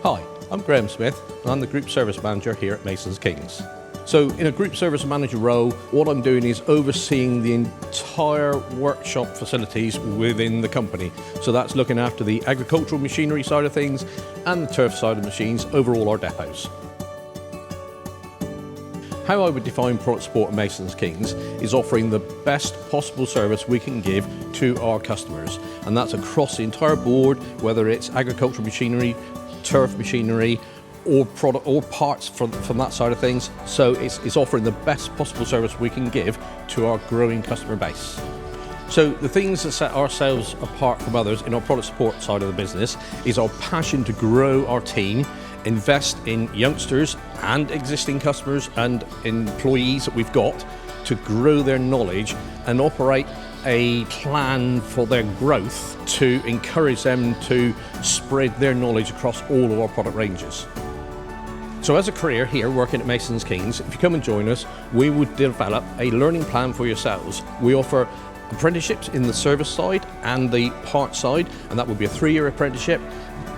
Hi, I'm Graham Smith and I'm the Group Service Manager here at Masons Kings. So in a Group Service Manager role, what I'm doing is overseeing the entire workshop facilities within the company. So that's looking after the agricultural machinery side of things and the turf side of machines over all our depots. How I would define product support at Masons Kings is offering the best possible service we can give to our customers, and that's across the entire board, whether it's agricultural machinery, turf machinery, or product or parts from that side of things. So it's offering the best possible service we can give to our growing customer base. So the things that set ourselves apart from others in our product support side of the business is our passion to grow our team, invest in youngsters and existing customers and employees that we've got to grow their knowledge and operate a plan for their growth to encourage them to spread their knowledge across all of our product ranges. So as a career here working at Masons Kings, if you come and join us, we would develop a learning plan for yourselves. We offer apprenticeships in the service side and the parts side, and that would be a 3-year apprenticeship,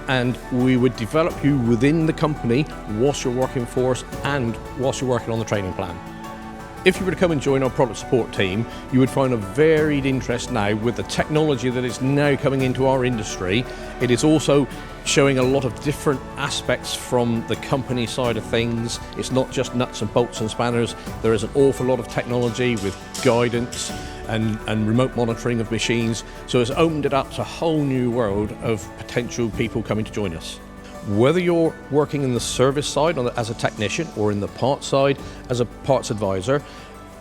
and we would develop you within the company whilst you're working for us and whilst you're working on the training plan. If you were to come and join our product support team, you would find a varied interest now with the technology that is now coming into our industry. It is also showing a lot of different aspects from the company side of things. It's not just nuts and bolts and spanners. There is an awful lot of technology with guidance and remote monitoring of machines. So it's opened it up to a whole new world of potential people coming to join us. Whether you're working in the service side as a technician or in the parts side as a parts advisor,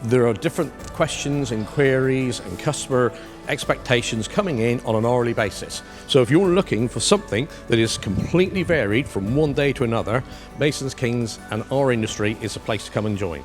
there are different questions and queries and customer expectations coming in on an hourly basis. So if you're looking for something that is completely varied from one day to another, Masons Kings and our industry is a place to come and join.